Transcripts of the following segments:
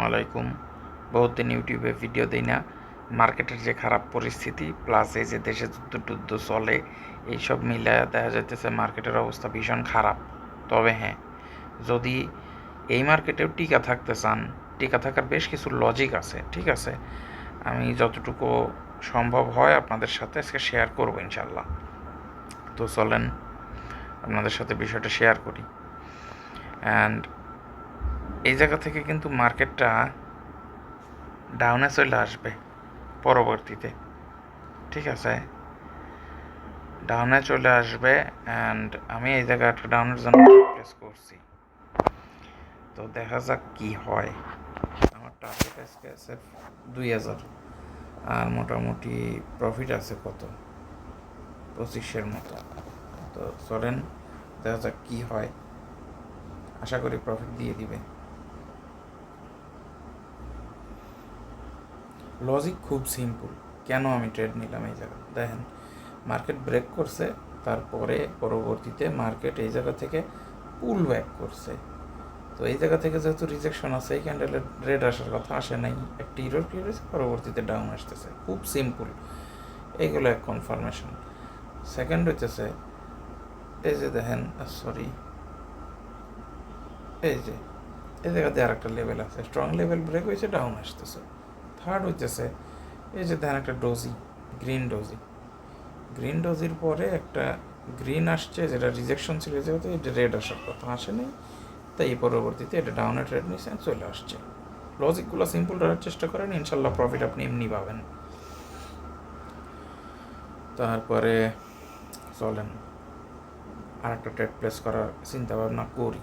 আলাইকুম। বহুত দিন ইউটিউবে ভিডিও দিই না। মার্কেটের যে খারাপ পরিস্থিতি প্লাস এই যে দেশে যুদ্ধ টুদ্ধ চলে, এইসব মিলায়া দেখা যাইতেছে মার্কেটের অবস্থা ভীষণ খারাপ। তবে হ্যাঁ, যদি এই মার্কেটেও টিকা থাকতে চান, টিকা থাকার বেশ কিছু লজিক আছে, ঠিক আছে? আমি যতটুকু সম্ভব হয় আপনাদের সাথে আজকে শেয়ার করবো ইনশাল্লাহ। তো চলেন আপনাদের সাথে বিষয়টা শেয়ার করি। অ্যান্ড এই জায়গা থেকে কিন্তু মার্কেটটা ডাউনে চলে আসবে পরবর্তীতে, ঠিক আছে? ডাউনে চলে আসবে অ্যান্ড আমি এই জায়গায় একটা ডাউনের জন্য প্রেস করছি। তো দেখা যাক কি হয়। আমার টার্গেট আজকে আছে 2000 আর মোটামুটি প্রফিট আছে কত 25-এর মতো। তো চলেন দেখা যাক কি হয়, আশা করি প্রফিট দিয়ে দিবে। লজিক খুব সিম্পল, কেন আমি ট্রেড নিলাম এই জায়গায় দেখেন, মার্কেট ব্রেক করছে, তারপরে পরবর্তীতে মার্কেট এই জায়গা থেকে পুল ব্যাক করছে। তো এই জায়গা থেকে যেহেতু রিজেকশন আছে, এই ক্যান্ডেলের রেড আসার কথা আসে নাই, একটা ইরোর ক্রিয়েট হয়েছে, পরবর্তীতে ডাউন আসতেছে, খুব সিম্পল। এইগুলো এক কনফার্মেশন। সেকেন্ড হইতেছে এই যে দেখেন, সরি, এই যে এই জায়গাতে আর একটা লেভেল আছে, স্ট্রং লেভেল ব্রেক হয়েছে, ডাউন আসতেছে। থার্ড হইতেছে এই যে দেখেন একটা ডোজি, গ্রিন ডোজির পরে একটা গ্রিন আসছে, যেটা রিজেকশন ছিল, যেহেতু এটা রেড আসার কথা আসেনি, তাই এই পরবর্তীতে এটা ডাউনে ট্রেড নিচ্ছে, চলে আসছে। লজিকগুলো সিম্পল রাখার চেষ্টা করেন, ইনশাল্লাহ প্রফিট আপনি এমনি পাবেন। তারপরে চলেন আর একটা ট্রেড প্লেস করার চিন্তা ভাবনা করি।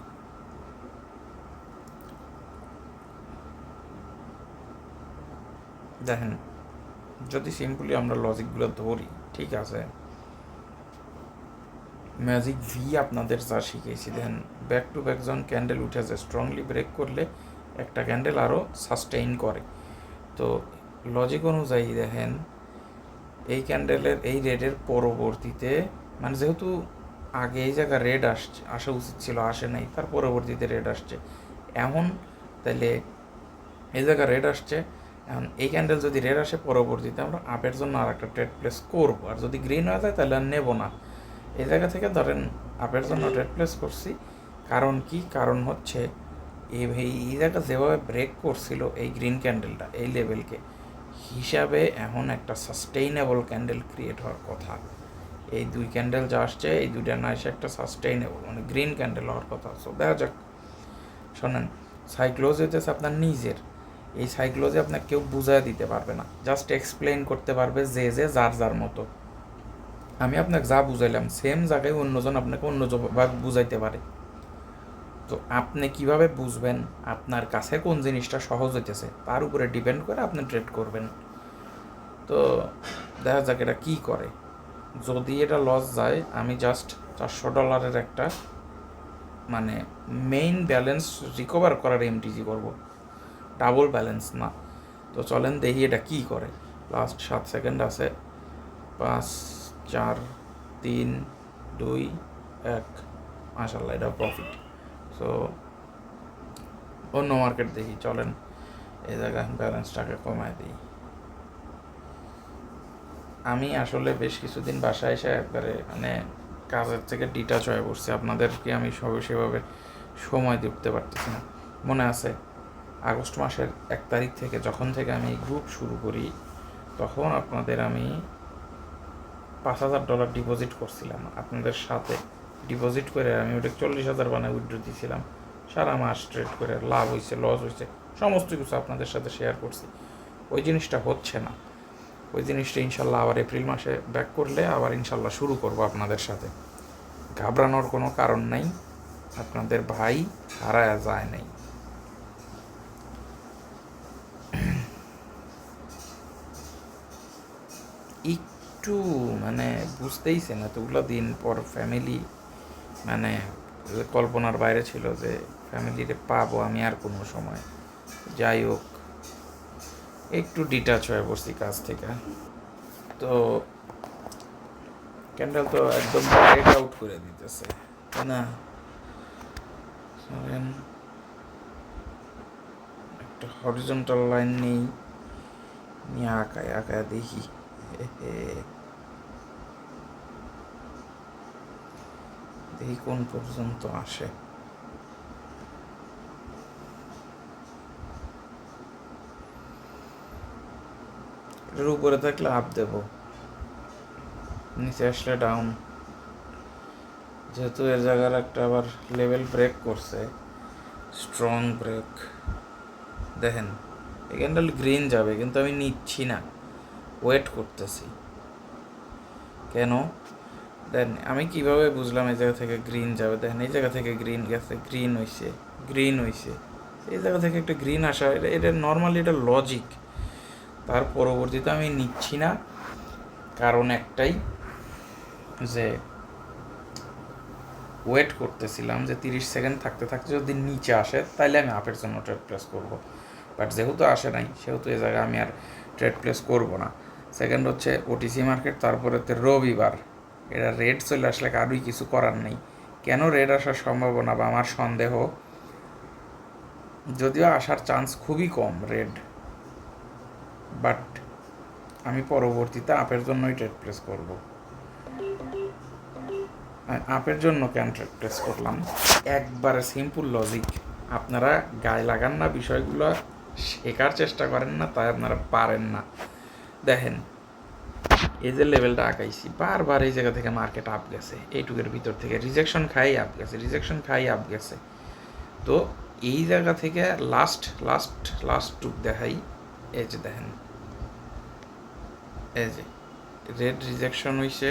দেখেন, যদি সিম্পলি আমরা লজিকগুলো ধরি, ঠিক আছে, ম্যাজিক ভি আপনাদের যা শিখেছি, দেখেন ব্যাক টু ব্যাক যখন ক্যান্ডেল উঠেছে, স্ট্রংলি ব্রেক করলে একটা ক্যান্ডেল আরও সাস্টেইন করে। তো লজিক অনুযায়ী দেখেন, এই ক্যান্ডেলের এই রেডের পরবর্তীতে, মানে যেহেতু আগে এই জায়গা রেড আসা উচিত ছিল, আসে নাই, তার পরবর্তীতে রেড আসছে এমন, তাহলে এই জায়গা রেড আসছে, এখন এই ক্যান্ডেল যদি রেড আসে, পরবর্তীতে আমরা আপের জন্য আর একটা ট্রেড প্লেস করবো, আর যদি গ্রিন হয়ে যায় তাহলে আর নেবো না। এই জায়গা থেকে ধরেন আপের জন্য ট্রেড প্লেস করছি, কারণ কি, কারণ হচ্ছে এই জায়গা যেভাবে ব্রেক করছিল এই গ্রিন ক্যান্ডেলটা এই লেভেলকে, হিসাবে এখন একটা সাস্টেইনেবল ক্যান্ডেল ক্রিয়েট হওয়ার কথা। এই দুই ক্যান্ডেল যা আসছে, এই দুইটা না এসে একটা সাস্টেইনেবল মানে গ্রিন ক্যান্ডেল হওয়ার কথা। সো দেখা যাক। শোনেন, সাইক্লোজি হচ্ছে আপনার নিজের, এই সাইক্লোজি আপনাকে কেউ বুঝায় দিতে পারবে না, জাস্ট এক্সপ্লেইন করতে পারবে যে যার যার মতো। আমি আপনাকে যা বুঝাইলাম, সেম জায়গায় অন্যজন আপনাকে অন্যভাবে বুঝাইতে পারে। তো আপনি কিভাবে বুঝবেন, আপনার কাছে কোন জিনিসটা সহজ হইতেছে, তার উপরে ডিপেন্ড করে আপনি ট্রেড করবেন। তো দেখা যাক এটা কী করে। যদি এটা লস যায়, আমি জাস্ট $400 একটা মানে মেইন ব্যালেন্স রিকভার করার এমটিজি করব, ডাবল ব্যালেন্স না। তো চলেন দেখি এটা কী করে। লাস্ট 7 সেকেন্ড আছে, 5 4 3 2 1, মাশাআল্লাহ এটা প্রফিট। সো অন্য মার্কেট দেখি, চলেন এই জায়গায় ব্যালেন্সটাকে কমায় দিই। আমি আসলে বেশ কিছুদিন বাসায় এসে একবারে মানে কাজের থেকে ডিটাচ হয়ে পড়ছি, আপনাদেরকে আমি সেভাবে সময় দিতে পারতেছি না। মনে আছে আগস্ট মাসের 1 তারিখ থেকে, যখন থেকে আমি গ্রুপ শুরু করি, তখন আপনাদের আমি $5000 ডিপোজিট করছিলাম, আপনাদের সাথে ডিপোজিট করে আমি ওটা 40,000 বানায় উইথড্র দিয়েছিলাম। সারা মাস ট্রেড করে লাভ হয়েছে, লস হয়েছে, সমস্ত কিছু আপনাদের সাথে শেয়ার করছি। ওই জিনিসটা হচ্ছে না, ওই জিনিসটা ইনশাল্লাহ আবার এপ্রিল মাসে ব্যাক করলে আবার ইনশাল্লাহ শুরু করব আপনাদের সাথে। ঘাবড়ানোর কোনো কারণ নাই, আপনাদের ভাই হারায়া যায় নাই। একটু মানে বুঝতেইছেন, এতগুলো দিন পর ফ্যামিলি মানে কল্পনার বাইরে ছিল যে ফ্যামিলিরে পাবো আমি আর কোনো সময়। যাই হোক, একটু ডিটাচ হয়ে পড়ছি কাজ থেকে। তো ক্যান্ডেল তো একদম ব্রেক আউট করে দিতেছে, তাই না? একটা একটা হরিজন্টাল লাইন নিয়ে আঁকায় আঁকায় দেখি দেখি কোন পর্যন্ত আসে। এর উপরে থাকলে আপ দেব, নিচে আসলে ডাউন। যেহেতু এর জায়গার একটা আবার লেভেল ব্রেক করছে, স্ট্রং ব্রেক, দেখেন এই ক্যান্ডেল গ্রিন যাবে কিন্তু আমি নিচ্ছি না, ওয়েট করতেছি। কেন দেন আমি কিভাবে বুঝলাম এই জায়গা থেকে গ্রিন যাবে? দেখেন এই জায়গা থেকে গ্রিন গেছে, গ্রিন হইছে, এই জায়গা থেকে একটা গ্রিন আসা, এটা নর্মালি এটা লজিক। তার পরবর্তীতে আমি নিচ্ছি না, কারণ একটাই যে ওয়েট করতেছিলাম যে 30 সেকেন্ড থাকতে থাকতে যদি নিচে আসে তাহলে আমি আপের জন্য ট্রেড প্লেস করব। বাট যেহেতু আসে নাই সেহেতু এই জায়গায় আমি আর ট্রেড প্লেস করব না। সেকেন্ড হচ্ছে ওটিসি মার্কেট, তারপরে তো রবিবার, এটা রেড চলে আসলে কারোই কিছু করার নেই। কেন রেড আসার সম্ভাবনা বা আমার সন্দেহ, যদিও আসার চান্স খুবই কম রেড, বাট আমি পরবর্তীতে আপের জন্যই ট্রেড প্লেস করব। আপের জন্য কেন ট্রেড প্লেস করলাম? একবারে সিম্পল লজিক, আপনারা গায়ে লাগান না, বিষয়গুলো শেখার চেষ্টা করেন না, তাই আপনারা পারেন না। দেখেন এই যে লেভেলটা আঁকাইছি, বারবার এই জায়গা থেকে মার্কেট আপ গেছে, এইটুকের ভিতর থেকে রিজেকশন খাই আপ গেছে। তো এই জায়গা থেকে লাস্ট টুক দেখাই, এই যে দেখেন এই যে রেড রিজেকশন হইছে,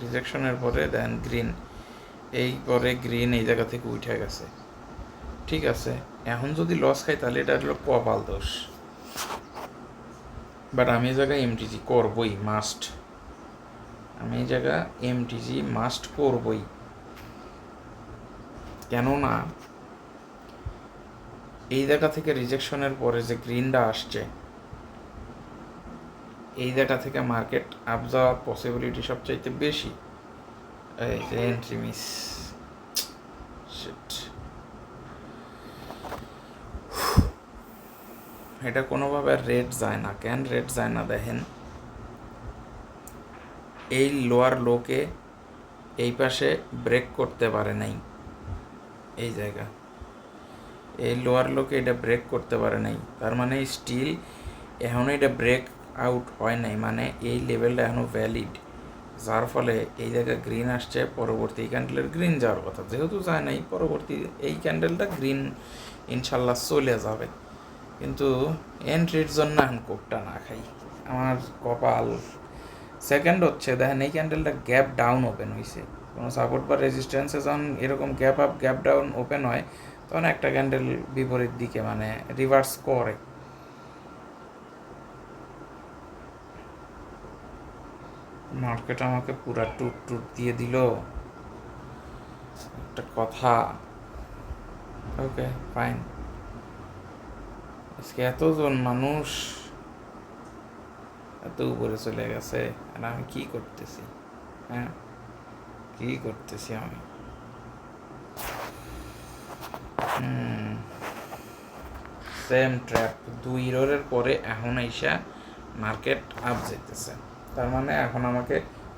রিজেকশনের পরে দেন গ্রিন, এই পরে গ্রিন এই জায়গা থেকে উঠে গেছে। ঠিক আছে, এখন যদি লস খাই তাহলে এটা হলো কপাল দোষ, বাট আমি এই জায়গায় এমটিজি করবই, মাস্ট। আমি এই জায়গা এমটিজি মাস্ট করবই, কেননা এই জায়গা থেকে রিজেকশনের পরে যে গ্রিনটা আসছে, এই জায়গা থেকে মার্কেট আপ যাওয়ার পসিবিলিটি সবচাইতে বেশি। এই যে এন্ট্রি মিস, এটা কোনোভাবে রেড যায় না। কেন রেড যায় না? দেখেন এই লোয়ার লোকে এই পাশে ব্রেক করতে পারে নাই, এই জায়গা এই লোয়ার লোকে এটা ব্রেক করতে পারে নাই, তার মানে স্টিল এখনও এটা ব্রেক আউট হয় নাই, মানে এই লেভেলটা এখনও ভ্যালিড, যার ফলে এই জায়গায় গ্রিন আসছে। পরবর্তী এই ক্যান্ডেলের গ্রিন যাওয়ার কথা, যেহেতু যায় নাই, পরবর্তী এই ক্যান্ডেলটা গ্রিন ইনশাল্লাহ চলে যাবে। কিন্তু এন্ট্রির জন্য এখন কোপটা না খাই, আমার কপাল। সেকেন্ড হচ্ছে দেখেন এই ক্যান্ডেলটা গ্যাপ ডাউন ওপেন হয়েছে, কোনো সাপোর্ট বা রেজিস্ট্যান্সে যখন এরকম gap up gap down open হয় তখন একটা ক্যান্ডেল বিপরীত দিকে মানে রিভার্স করে। মার্কেট আমাকে পুরা টুট দিয়ে দিল, একটা কথা। ওকে ফাইন, আজকে এতজন মানুষ এত উপরে চলে গেছে, আর আমি কি করতেছি? হ্যাঁ কি করতেছি আমি? সেম ট্র্যাপ, 2 ইরোরের পরে এখন আইসা মার্কেট আপ যেতেছে, তার মানে এখন আমাকে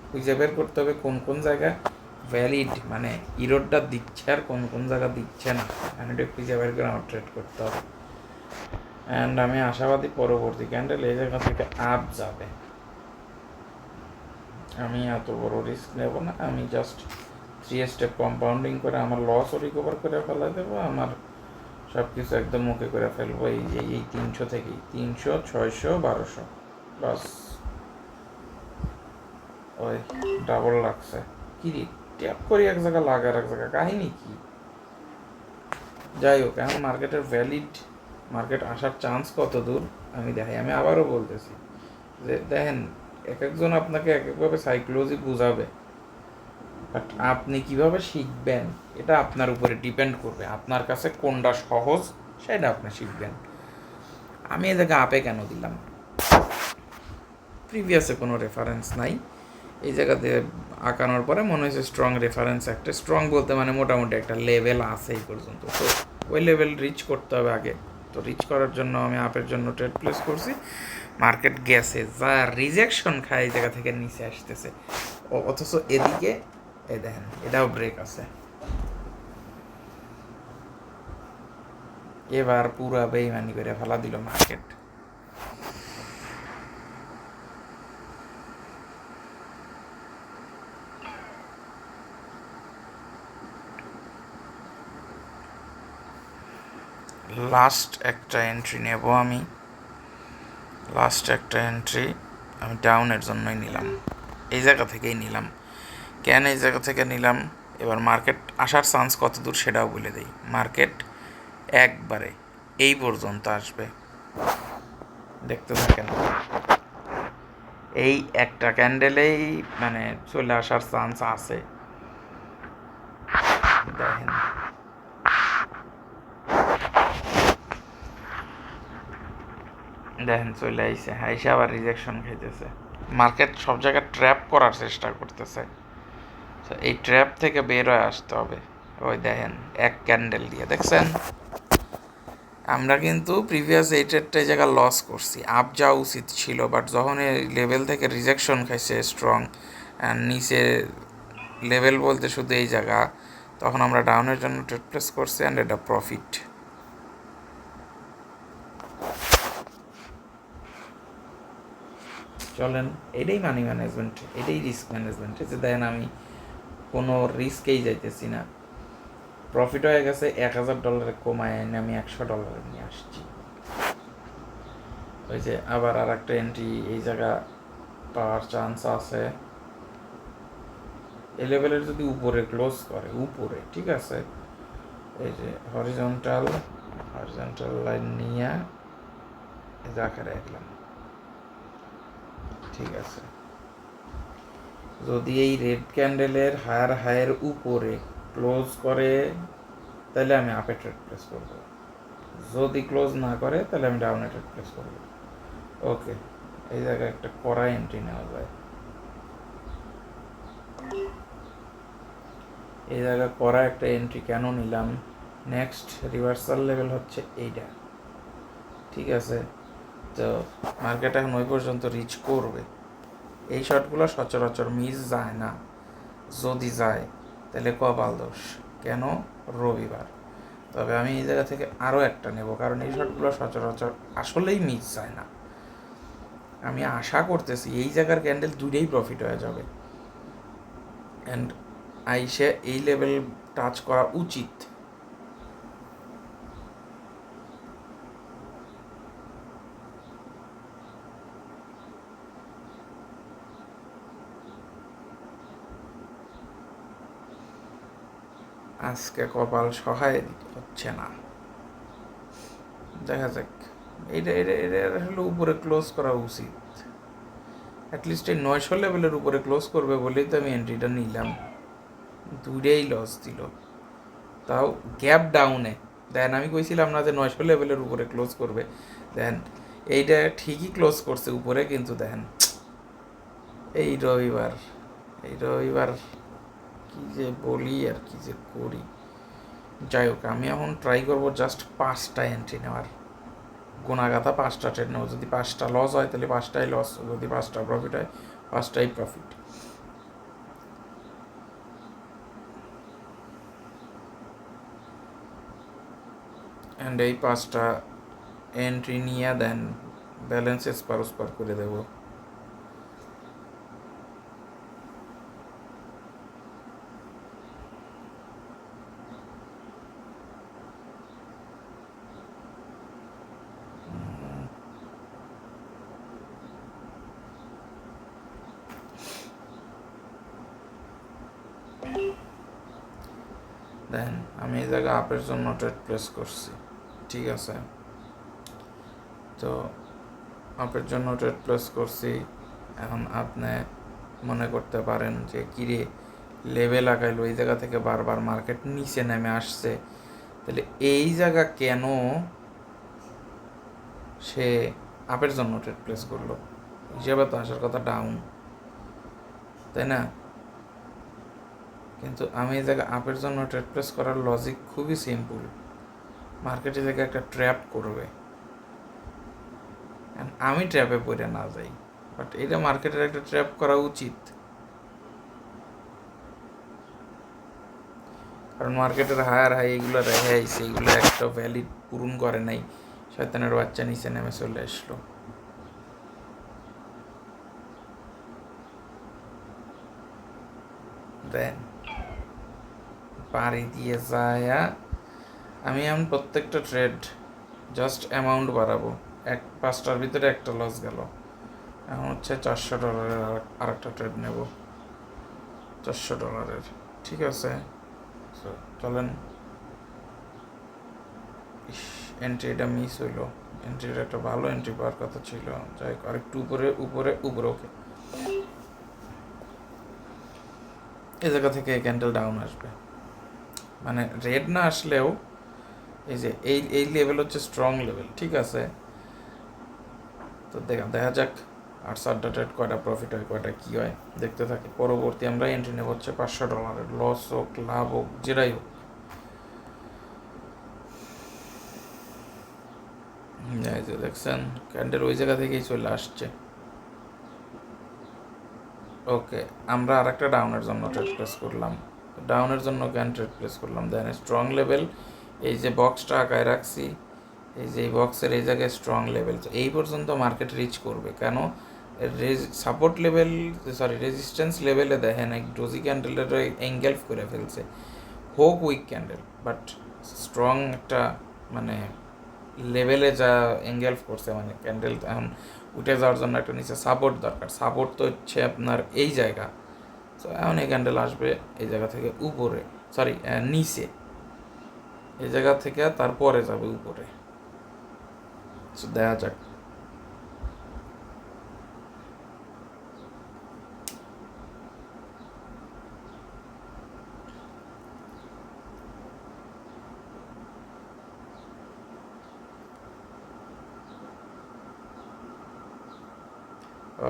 খুঁজে বের করতে হবে কোন কোন জায়গা ভ্যালিড, মানে ইরোরটা দিচ্ছে আর কোন কোন জায়গা দিচ্ছে না, আমি এটা খুঁজে বের করে আমার ট্রেড করতে হবে। অ্যান্ড আমি আশাবাদী পরবর্তী ক্যান্ডেল এই জায়গা থেকে আপ যাবে। আমি এত বড় রিস্ক নেব না, আমি জাস্ট 3 স্টেপ কম্পাউন্ডিং করে আমার লসও রিকভার করে ফেলা দেবো, আমার সব কিছু একদম মুখে করে ফেলবো। এই যে এই 300 থেকেই 300, 600, 1200 বাস। ওই ডাবল লাগছে কি ট্যাপ করি এক জায়গা লাগার এক জায়গা, কাহিনী কি? যাই হোক, এখন মার্কেটের ভ্যালিড, মার্কেট আসার চান্স কত দূর আমি দেখাই। আমি আবারও বলতেছি যে দেখেন এক একজন আপনাকে এক একভাবে সাইকোলজি বুঝাবে, বাট আপনি কিভাবে শিখবেন এটা আপনার উপরে ডিপেন্ড করবে, আপনার কাছে কোনটা সহজ সেটা আপনি শিখবেন। আমি এই জায়গায় আপে কেন দিলাম? প্রিভিয়াসে কোনো রেফারেন্স নাই, এই জায়গাতে আঁকানোর পরে মনে হয়েছে স্ট্রং রেফারেন্স, একটা স্ট্রং বলতে মানে মোটামুটি একটা লেভেল আছে এই পর্যন্ত, তো ওই লেভেল রিচ করতে হবে আগে। তো রিচ করার জন্য আমি আপের জন্য ট্রেড প্লেস করছি, মার্কেট গেছে যা রিজেকশন খায় এই জায়গা থেকে নিচে আসতেছে, অথচ এদিকে এই দেখেন এটাও ব্রেক আছে। এবার পুরা বেইমানি করে ফেলা দিল মার্কেট। লাস্ট একটা এন্ট্রি নেব আমি, লাস্ট একটা এন্ট্রি আমি ডাউনের জন্যই নিলাম, এই জায়গা থেকেই নিলাম। কেন এই জায়গা থেকে নিলাম, এবার মার্কেট আসার চান্স কত দূর সেটাও বলে দিই। মার্কেট একবারে এই পর্যন্ত আসবে, দেখতে থাকেন। এই একটা ক্যান্ডেলেই মানে চলে আসার চান্স আছে, দেখেন। দেখেন চলে আইসে, আইসে আবার রিজেকশন খাইতেছে। মার্কেট সব জায়গায় ট্র্যাপ করার চেষ্টা করতেছে, এই ট্র্যাপ থেকে বের হয়ে আসতে হবে। ওই দেখেন এক ক্যান্ডেল দিয়ে, দেখছেন? আমরা কিন্তু প্রিভিয়াস এই ট্রেডটা এই জায়গায় লস করছি, আপ যাওয়া উচিত ছিল, বাট যখন এই লেভেল থেকে রিজেকশন খাইছে স্ট্রং, নিচে লেভেল বলতে শুধু এই জায়গা, তখন আমরা ডাউনের জন্য ট্রেড প্লেস করছি অ্যান্ড এটা প্রফিট। চলেন, এটাই মানি ম্যানেজমেন্ট, এটাই রিস্ক ম্যানেজমেন্ট। যে দেখেন আমি কোনো রিস্কেই যাইতেছি না, প্রফিট হয়ে গেছে, $1000 কমায় এনে আমি $100 নিয়ে আসছি। ওই যে আবার আর একটা এন্ট্রি এই জায়গা পাওয়ার চান্স আছে, এই লেভেলের যদি উপরে ক্লোজ করে, উপরে ঠিক আছে, এই যে হরিজন্টাল লাইন নিয়ে যাকে রাখলাম, ঠিক আছে। যদি এই রেড ক্যান্ডেলের হায়ের উপরে ক্লোজ করে তাহলে আমি আপে ট্রেড প্লেস করবো, যদি ক্লোজ না করে তাহলে আমি ডাউনে ট্রেড প্লেস করবো। ওকে, এই জায়গায় একটা কড়া এন্ট্রি নেওয়া যায়, এই জায়গায় করা একটা এন্ট্রি কেন নিলাম, নেক্সট রিভার্সাল লেভেল হচ্ছে এইটা, ঠিক আছে। তো মার্কেট এখন ওই পর্যন্ত রিচ করবে, এই শটগুলো সচরাচর মিস যায় না, যদি যায় তাহলে কপাল দোষ। কেন? রবিবার। তবে আমি এই জায়গা থেকে আরও একটা নেব, কারণ এই শটগুলো সচরাচর আসলেই মিস যায় না। আমি আশা করতেছি এই জায়গার ক্যান্ডেল দুইটাই প্রফিট হয়ে যাবে, অ্যান্ড আইসে এই লেভেল টাচ করা উচিত। আজকে কপাল সহায় হচ্ছে না, দেখা যাক। এটা এটা এটা আসলে উপরে ক্লোজ করা উচিত, অ্যাটলিস্ট এই 900 লেভেলের উপরে ক্লোজ করবে বলেই তো আমি এন্ট্রিটা নিলাম। দুইটাই লস দিল, তাও গ্যাপ ডাউনে। দেন আমি কইছিলাম না যে 900 লেভেলের উপরে ক্লোজ করবে, দেন এইটা ঠিকই ক্লোজ করছে উপরে, কিন্তু দেখেন এই রবিবার কি যে বলি আর কি যে করি। যাই হোক, আমি এখন ট্রাই করবো জাস্ট 5টা এন্ট্রি নেওয়ার, গোনাগাথা 5টা ট্রেড নেবো। যদি 5টা লস হয় তাহলে 5টাই লস, যদি 5টা প্রফিট হয় 5টাই প্রফিট। অ্যান্ড এই 5টা এন্ট্রি নিয়ে দেন ব্যালেন্সেস পারস্পর করে দেবো। দেন আমি এই জায়গায় আপের জন্য ট্রেড প্লেস করছি, ঠিক আছে। তো আপের জন্য ট্রেড প্লেস করছি, এখন আপনি মনে করতে পারেন যে কিরে লেভেল আগাইলো, এই জায়গা থেকে বারবার মার্কেট নিচে নেমে আসছে, তাহলে এই জায়গা কেন সে আপের জন্য ট্রেড প্লেস করলো? হিসেবে তো আসার কথা ডাউন, তাই না? কিন্তু আমি এই জায়গায় আপের জন্য ট্রেড প্লেস করার লজিক খুবই সিম্পল। মার্কেটে থেকে একটা ট্র্যাপ করবে, আমি ট্র্যাপে পড়ে না যাই, বাট এটা মার্কেটের একটা ট্র্যাপ করা উচিত, কারণ মার্কেটের হায়ার হাই এগুলো রেখে আইছে, এগুলো একটা ভ্যালিড পূরণ করে নাই, শয়তানের বাচ্চা নিচে নেমে চলে আসলো। দেন পাড়ি দিয়ে যায়, আমি এখন প্রত্যেকটা ট্রেড জাস্ট অ্যামাউন্ট বাড়াবো, 5টার ভিতরে একটা লস গেল, এখন হচ্ছে $400 আরেকটা ট্রেড নেব, $400, ঠিক আছে। চলেন, এন্ট্রিটা মিস হইলো, এন্ট্রিটা একটা ভালো এন্ট্রি পাওয়ার কথা ছিল, যাই হোক আরেকটু উপরে উপরে উপরে, ওকে এই জায়গা থেকে ক্যান্ডেল ডাউন আসবে, মানে রেড না আসলেও এই যে এই লেভেল হচ্ছে স্ট্রং লেভেল, ঠিক আছে। তো দেখা যাক 8-7টা ট্রেড কয়টা প্রফিট হয়, কয়টা কী হয় দেখতে থাকি। পরবর্তী আমরা এন্ট্রি নেব হচ্ছে $500, লস হোক লাভ হোক যেটাই হোক। এই যে দেখছেন ক্যান্ডেল ওই জায়গা থেকেই চলে আসছে। ওকে, আমরা আর একটা ডাউনের জন্য ট্রেড প্লেস করলাম, ডাউনের জন্য ক্যান ট্রেড প্লেস করলাম, দেন স্ট্রং লেভেল, এই যে বক্সটা আঁকায় রাখছি, এই যে এই বক্সের এই জায়গায় স্ট্রং লেভেল, তো এই পর্যন্ত মার্কেট রিচ করবে, কেন সাপোর্ট লেভেল সরি রেজিস্ট্যান্স লেভেলে দেখেন এক ডোজি ক্যান্ডেলের এঙ্গেলফ করে ফেলছে, হোক উইক ক্যান্ডেল, বাট স্ট্রং একটা মানে লেভেলে যা এঙ্গেলফ করছে, মানে ক্যান্ডেল এখন উঠে যাওয়ার জন্য একটা নিচে সাপোর্ট দরকার, সাপোর্ট তো হচ্ছে আপনার এই জায়গা, তো এখন এই ক্যান্ডেল আসবে এই জায়গা থেকে উপরে, সরি নিচে, এই জায়গা থেকে তারপরে যাবে উপরে, তো দেখা যাক।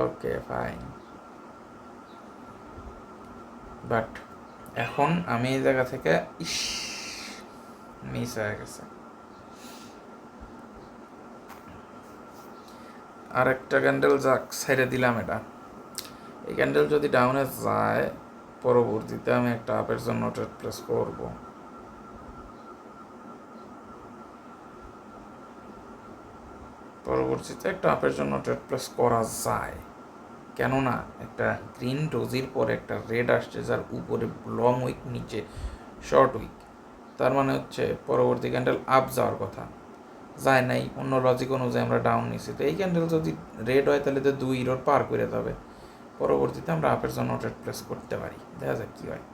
ওকে ফাইন, বাট এখন আমি এই জায়গা থেকে মিস হয়ে গেছে, আর একটা ক্যান্ডেল যাক ছেড়ে দিলাম, এটা এই ক্যান্ডেল যদি ডাউনে যায় পরবর্তীতে আমি একটা আপের জন্য ট্রেড প্লেস করবো, পরবর্তীতে একটা আপের জন্য ট্রেড প্লেস করা যায়, কেননা একটা গ্রিন ডোজির পরে একটা রেড আসছে যার উপরে লং উইক নিচে শর্ট উইক, তার মানে হচ্ছে পরবর্তী ক্যান্ডেল আপ যাওয়ার কথা, যায় নাই, অন্য লজিক অনুযায়ী আমরা ডাউন নিছি, তো এই ক্যান্ডেল যদি রেড হয় তাহলে তো 2 ইরোর পার করে যাবে, পরবর্তীতে আমরা আপের জন্য ট্রেড প্লেস করতে পারি, দেখা যাক কী হয়।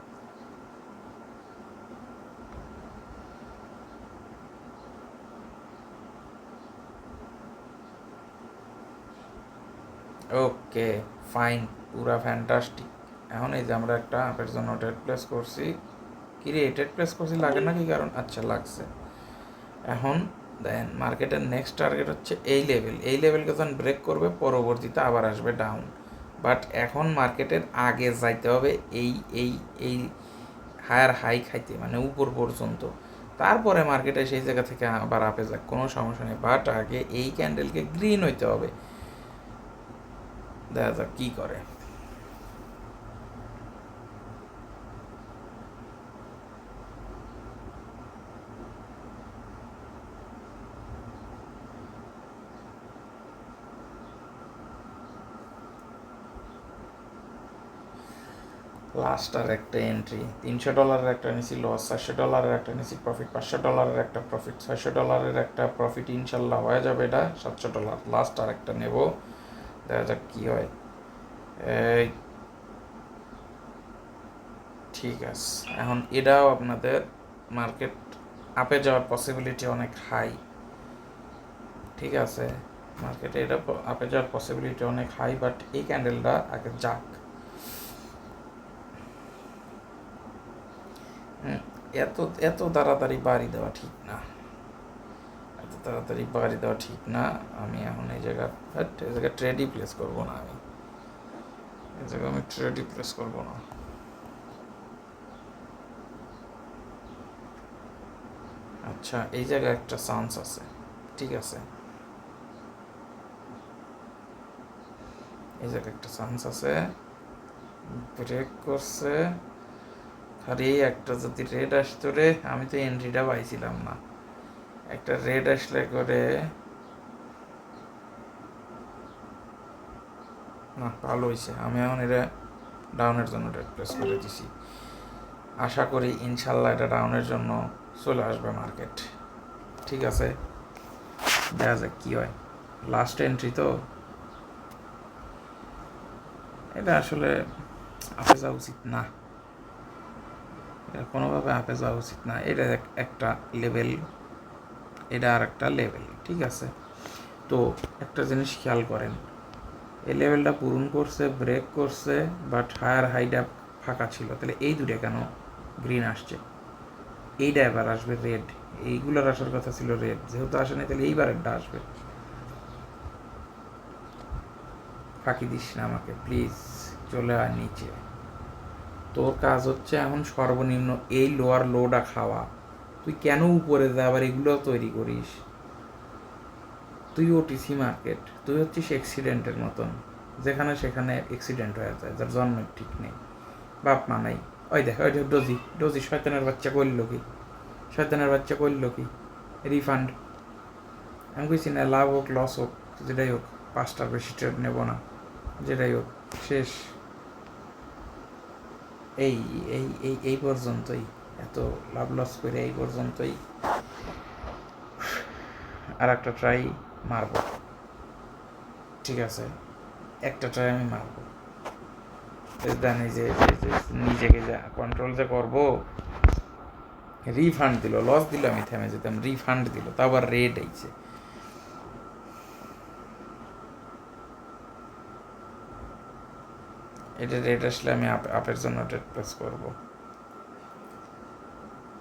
ওকে ফাইন, পুরা ফ্যান্টাস্টিক। এখন এই যে আমরা একটা আপের জন্য ট্রেড প্লেস করছি, কি রে ট্রেড প্লেস করছি লাগে না কি কারণ, আচ্ছা লাগছে। এখন দেন মার্কেটের নেক্সট টার্গেট হচ্ছে এই লেভেল, এই লেভেলকে যখন ব্রেক করবে পরবর্তীতে আবার আসবে ডাউন, বাট এখন মার্কেটের আগে যাইতে হবে এই এই এই হায়ার হাই খাইতে, মানে উপর পর্যন্ত, তারপরে মার্কেটে সেই জায়গা থেকে আবার আপে যাক, কোনো সমস্যা নেই, বাট আগে এই ক্যান্ডেলকে গ্রিন হইতে হবে, দেখা যাক কী করে। লাস্ট আর একটা এন্ট্রি, $300 একটা নিছি লস, $400 একটা নিছি প্রফিট, $500 একটা প্রফিট, $600 একটা প্রফিট, ইনশাল্লাহ হয়ে যাবে এটা $700, লাস্ট আর একটা নেব, দেখা যাক কী হয়। এই ঠিক আছে, এখন এটাও আপনাদের মার্কেট আপে যাওয়ার পসিবিলিটি অনেক হাই, ঠিক আছে, মার্কেটে এটা আপে যাওয়ার পসিবিলিটি অনেক হাই, বাট এই ক্যান্ডেলটা আগে যাক। এত এত তাড়াতাড়ি বাড়ি দেওয়া ঠিক না, এত তাড়াতাড়ি বাড়ি দেওয়া ঠিক না, আমি এখন এই জায়গায় ট্রেডই প্লেস করবো না, আমি এই জায়গায় আমি ট্রেডই প্লেস করবো না। আচ্ছা, এই জায়গায় একটা চান্স আছে, ঠিক আছে, এই জায়গায় একটা চান্স আছে, ব্রেক করছে। আরে একটা যদি রেড আসতো রে, আমি তো এন্ট্রিটা পাইছিলাম না। একটা রেড আসলে করে না, ভালো হয়েছে। আমি এখন এটা ডাউনের জন্য রেড প্লেস করে দিছি। আশা করি ইনশাল্লাহ এটা ডাউনের জন্য চলে আসবে মার্কেট। ঠিক আছে, দেখা যাক কী হয়। লাস্ট এন্ট্রি তো, এটা আসলে আপে যাওয়া উচিত না, এটা কোনোভাবে আপে যাওয়া উচিত না। এটা একটা লেভেল, এটা আর একটা লেভেল, ঠিক আছে। তো একটা জিনিস খেয়াল করেন, এই লেভেলটা পূরণ করছে, ব্রেক করছে, বাট হায়ার হাইটা ফাঁকা ছিল, তাহলে এই দুটো কেন গ্রিন আসছে? এইটা এবার আসবে রেড, এইগুলোর আসার কথা ছিল রেড, যেহেতু আসেনি তাহলে এইবার একটা আসবে। ফাঁকি দিস না আমাকে প্লিজ, চলে আয় নিচে। তোর কাজ হচ্ছে এখন সর্বনিম্ন এই লোয়ার লোটা খাওয়া, তুই কেন উপরে যা আবার এগুলো তৈরি করিস? তুই ওটিসি মার্কেট, তুই হচ্ছিস অ্যাক্সিডেন্টের মতন, যেখানে সেখানে অ্যাক্সিডেন্ট হয়ে যায়, যার জন্মের ঠিক নেই, বাপ মা নাই। ওই দেখ, ওই ডোজি, ডোজি শয়তানের বাচ্চা করল কি, শয়তানের বাচ্চা করল কি? রিফান্ড। আমি কইছি না, লাভ হোক লস হোক যেটাই হোক, 5টার বেশি ট্রেড নেব না, যেটাই হোক শেষ। এই এই এই এই পর্যন্তই, এত লাভ লস করে এই পর্যন্তই। আর একটা ট্রাই মারবো, ঠিক আছে, একটা ট্রাই আমি মারবো। জানি যে নিজেকে যা কন্ট্রোল যে করবো। রিফান্ড দিল, লস দিল, আমি থেমে যেতাম, রিফান্ড দিল, তা আবার রেট আইছে। এটা রেট আসলে আমি আপের জন্য ট্রেড প্লেস করবো।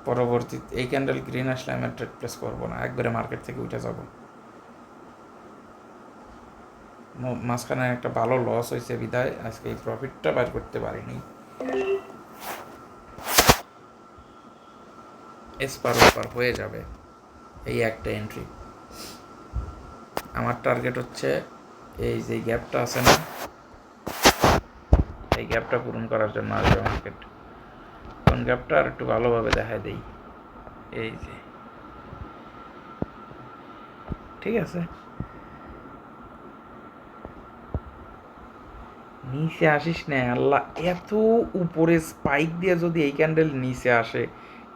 পরবর্তী এই ক্যান্ডেল গ্রিন আসলে আমি ট্রেড প্লেস করবো না, একবারে মার্কেট থেকে উঠে যাব। মাঝখানে একটা ভালো লস হয়েছে বিদায় আজকে এই প্রফিটটা বার করতে পারিনি। এসপার ওপার হয়ে যাবে এই একটা এন্ট্রি। আমার টার্গেট হচ্ছে এই যে গ্যাপটা আছে না, এই গ্যাপটা পূরণ করার জন্য আসবে মার্কেট। কোন গ্যাপটা আর একটু ভালোভাবে দেখায় দেই, এই যে, ঠিক আছে। নিচে আসিস না আল্লাহ, এত উপরে স্পাইক দিয়ে যদি এই ক্যান্ডেল নিচে আসে,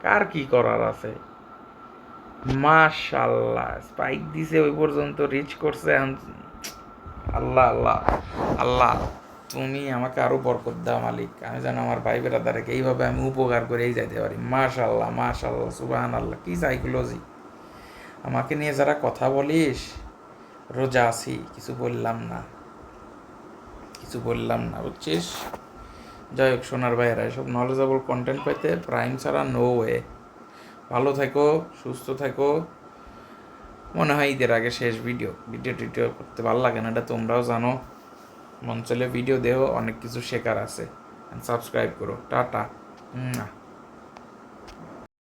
কার কি করার আছে? মাশাল্লাহ, স্পাইক দিছে ওই পর্যন্ত রিচ করছে। আল্লাহ আল্লাহ আল্লাহ, তুমি আমাকে আরো বরকত দাও মালিক, আমি যেন আমার ভাই বেড়াদারকে এইভাবে আমি উপকার করেই যাইতে পারি। মাশাল্লাহ মাশাল্লাহ, সুবহান আল্লাহ, কি সাইকোলজি! আমাকে নিয়ে যারা কথা বলিস, রোজা আছি, কিছু বললাম না, কিছু বললাম না, বুঝছিস? যাই হোক সোনার ভাইয়েরা, এসব নলেজেবল কন্টেন্ট পাইতে প্রাইম ছাড়া নো ওয়ে। ভালো থেকো, সুস্থ থেকো। মনে হয় ঈদের আগে শেষ ভিডিও, ভিডিও টিডিও করতে ভালো লাগে না, এটা তোমরাও জানো। মন চলে ভিডিও দেও, অনেক কিছু শেখার আছে। সাবস্ক্রাইব করো, টাটা।